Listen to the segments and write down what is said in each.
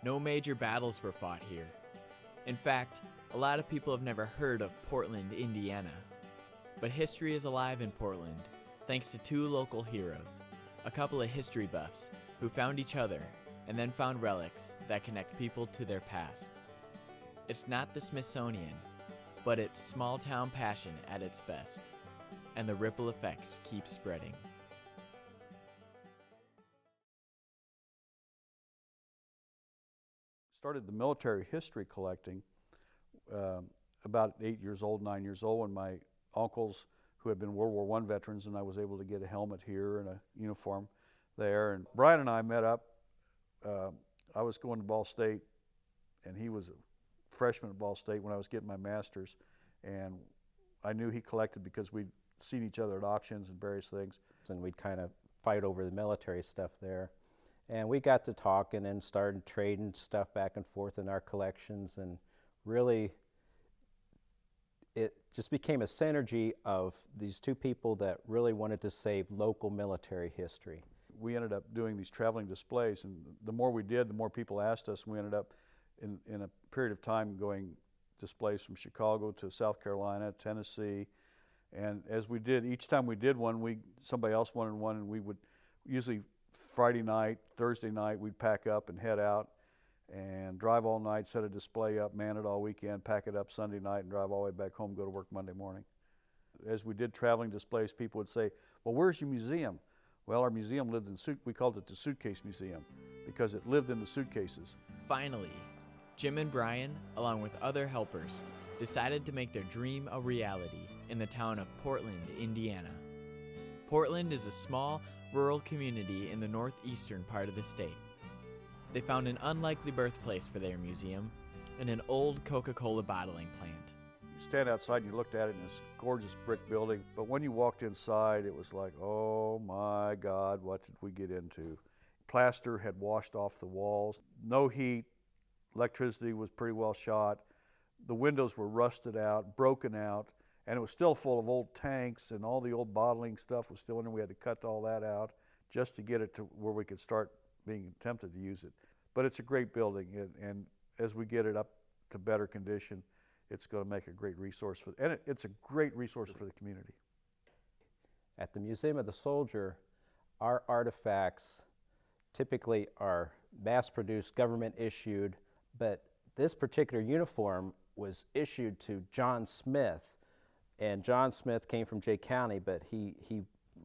No major battles were fought here. In fact, a lot of people have never heard of Portland, Indiana. But history is alive in Portland, thanks to two local heroes, a couple of history buffs who found each other and then found relics that connect people to their past. It's not the Smithsonian, but it's small-town passion at its best, and the ripple effects keep spreading. Started the military history collecting about 8 years old, 9 years old, when my uncles, who had been World War I veterans, and I was able to get a helmet here and a uniform there. And Brian and I met up. I was going to Ball State, and he was a freshman at Ball State when I was getting my master's. And I knew he collected because we'd seen each other at auctions and various things. And we'd kind of fight over the military stuff there. And we got to talking and started trading stuff back and forth in our collections, and really it just became a synergy of these two people that really wanted to save local military history. We ended up doing these traveling displays, and the more we did, the more people asked us, and we ended up in a period of time going displays from Chicago to South Carolina, Tennessee. And as we did, each time we did one, somebody else wanted one, and we would usually Friday night, Thursday night, we'd pack up and head out and drive all night, set a display up, man it all weekend, pack it up Sunday night, and drive all the way back home, go to work Monday morning. As we did traveling displays, people would say, well, where's your museum? Well, our museum lived in we called it the Suitcase Museum because it lived in the suitcases. Finally, Jim and Brian, along with other helpers, decided to make their dream a reality in the town of Portland, Indiana. Portland is a small, rural community in the northeastern part of the state. They found an unlikely birthplace for their museum in an old Coca-Cola bottling plant. You stand outside and you looked at it in this gorgeous brick building, but when you walked inside, it was like, oh my God, what did we get into? Plaster had washed off the walls, no heat, electricity was pretty well shot, the windows were rusted out, broken out, and it was still full of old tanks, and all the old bottling stuff was still in there. We had to cut all that out just to get it to where we could start being tempted to use it. But it's a great building, and as we get it up to better condition, it's going to make a great resource and it's a great resource for the community. At the Museum of the Soldier, our artifacts typically are mass-produced, government-issued, but this particular uniform was issued to John Smith, and John Smith came from Jay County, but he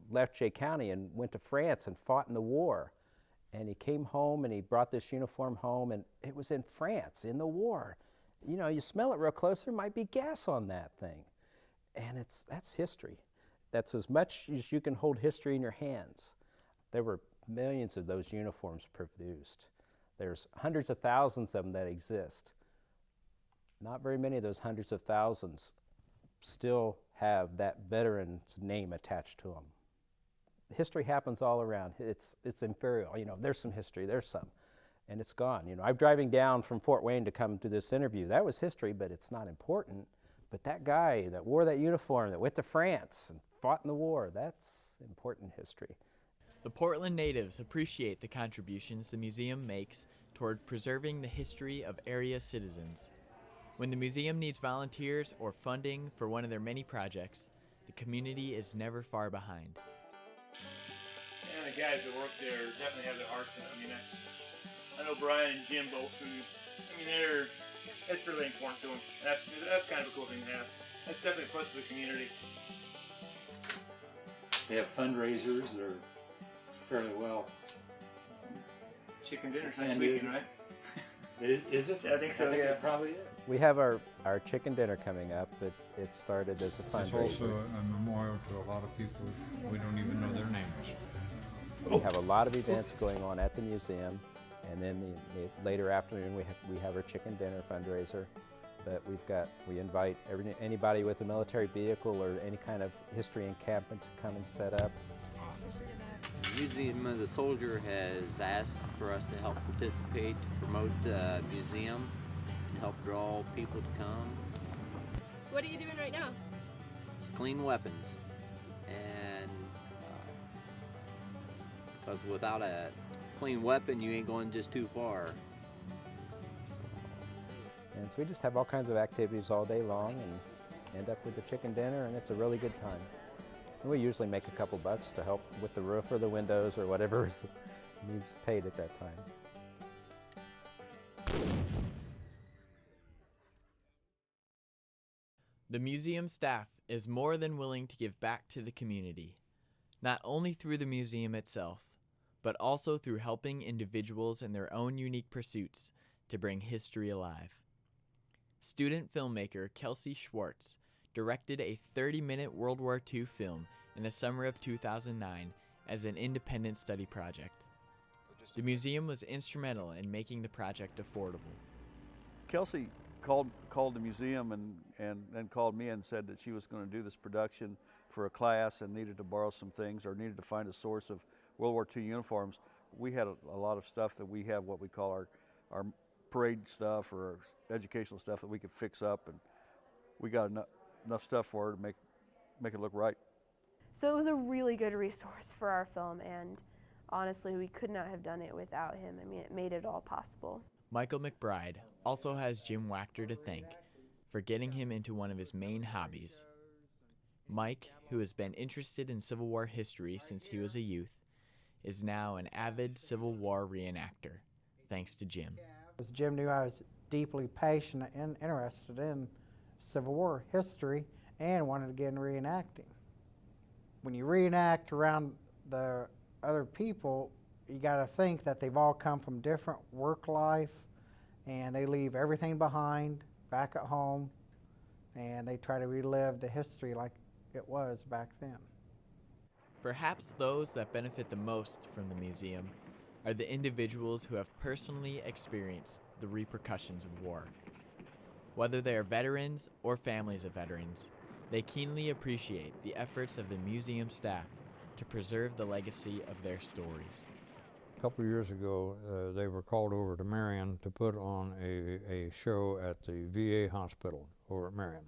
left Jay County and went to France and fought in the war. And he came home and he brought this uniform home, and it was in France in the war. You know, you smell it real close, there might be gas on that thing. And that's history. That's as much as you can hold history in your hands. There were millions of those uniforms produced. There's hundreds of thousands of them that exist. Not very many of those hundreds of thousands still have that veteran's name attached to them. History happens all around. It's imperial. You know, there's some history, there's some, and it's gone. You know, I'm driving down from Fort Wayne to come to this interview. That was history, but it's not important. But that guy that wore that uniform, that went to France and fought in the war, that's important history. The Portland natives appreciate the contributions the museum makes toward preserving the history of area citizens. When the museum needs volunteers or funding for one of their many projects, the community is never far behind. And the guys that work there definitely have their hearts in it. I mean, I know Brian and Jim both who, that's really important to them. That's kind of a cool thing to have. That's definitely a plus to the community. They have fundraisers that are fairly well. Chicken dinner's next weekend, right? Is it? I think so, yeah. It probably is. We have our chicken dinner coming up. It started as a fundraiser. It's also a memorial to a lot of people we don't even know their names. We have a lot of events going on at the museum, and then the later afternoon we have our chicken dinner fundraiser. But we invite anybody with a military vehicle or any kind of history encampment to come and set up. The Museum of the Soldier has asked for us to help participate to promote the museum and help draw people to come. What are you doing right now? Just clean weapons. And because without a clean weapon, you ain't going just too far. And so we just have all kinds of activities all day long and end up with a chicken dinner, and it's a really good time. And we usually make a couple bucks to help with the roof or the windows or whatever needs paid at that time. The museum staff is more than willing to give back to the community, not only through the museum itself, but also through helping individuals in their own unique pursuits to bring history alive. Student filmmaker Kelsey Shwartz directed a 30-minute World War II film in the summer of 2009 as an independent study project. The museum was instrumental in making the project affordable. Kelsey called the museum and then called me and said that she was going to do this production for a class and needed to borrow some things or needed to find a source of World War II uniforms. We had a lot of stuff that we have, what we call our parade stuff or educational stuff that we could fix up, and we got enough stuff for her to make it look right. So it was a really good resource for our film, and honestly, we could not have done it without him. I mean, it made it all possible. Michael McBride also has Jim Wachter to thank for getting him into one of his main hobbies. Mike, who has been interested in Civil War history since he was a youth, is now an avid Civil War reenactor, thanks to Jim. Jim knew I was deeply passionate and interested in Civil War history and wanted to get in reenacting. When you reenact around the other people, you got to think that they've all come from different work life, and they leave everything behind back at home, and they try to relive the history like it was back then. Perhaps those that benefit the most from the museum are the individuals who have personally experienced the repercussions of war. Whether they are veterans or families of veterans, they keenly appreciate the efforts of the museum staff to preserve the legacy of their stories. A couple of years ago, they were called over to Marion to put on a show at the VA hospital over at Marion,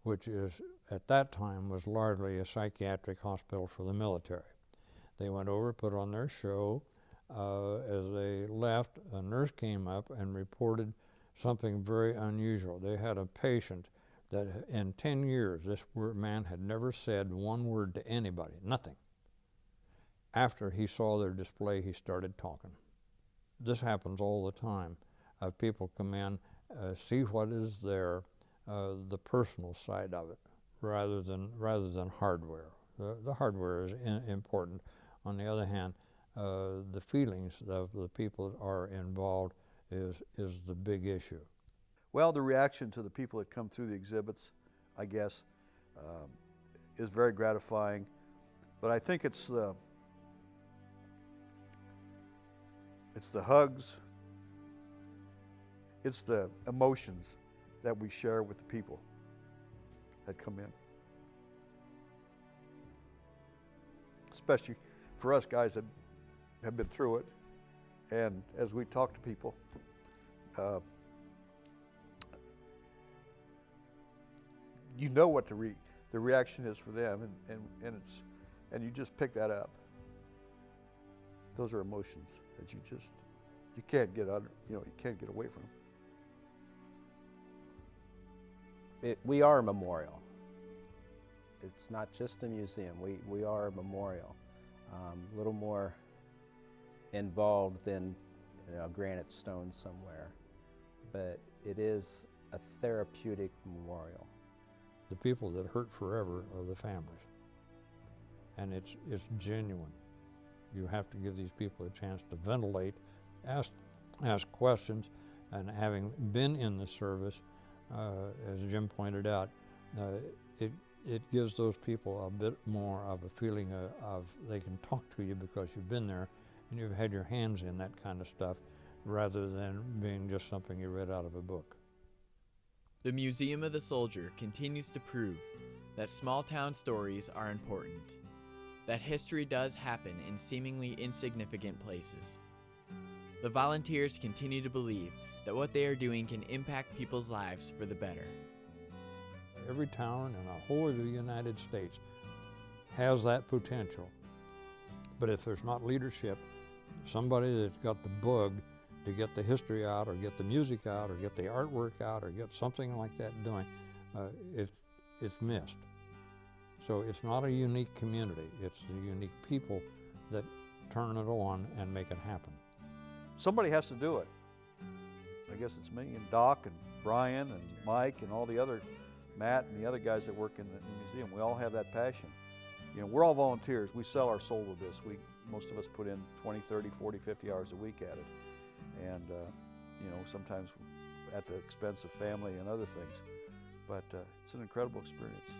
which is, at that time, was largely a psychiatric hospital for the military. They went over, put on their show. As they left, a nurse came up and reported something very unusual. They had a patient that in 10 years, this man had never said one word to anybody, nothing. After he saw their display, he started talking. This happens all the time. People come in, see what is there, the personal side of it, rather than hardware. The hardware is important. On the other hand, the feelings of the people that are involved is the big issue. Well, the reaction to the people that come through the exhibits, I guess, is very gratifying. But I think it's the hugs, it's the emotions that we share with the people that come in. Especially for us guys that have been through it, and as we talk to people, you know what the reaction is for them, and you just pick that up. Those are emotions that you can't get under, you can't get away from. We are a memorial. It's not just a museum. We are a memorial. A little more involved than a granite stone somewhere, but it is a therapeutic memorial. The people that hurt forever are the families, and it's genuine. You have to give these people a chance to ventilate, ask questions, and having been in the service, as Jim pointed out, it gives those people a bit more of a feeling of they can talk to you because you've been there and you've had your hands in that kind of stuff, rather than being just something you read out of a book. The Museum of the Soldier continues to prove that small-town stories are important, that history does happen in seemingly insignificant places. The volunteers continue to believe that what they are doing can impact people's lives for the better. Every town in the whole of the United States has that potential. But if there's not leadership, somebody that's got the bug to get the history out, or get the music out, or get the artwork out, or get something like that doing, it's missed. So it's not a unique community, it's the unique people that turn it on and make it happen. Somebody has to do it. I guess it's me and Doc and Brian and Mike and all the other, Matt and the other guys that work in the museum. We all have that passion. You know, we're all volunteers. We sell our soul to this. Most of us put in 20, 30, 40, 50 hours a week at it. And, you know, sometimes at the expense of family and other things. But it's an incredible experience.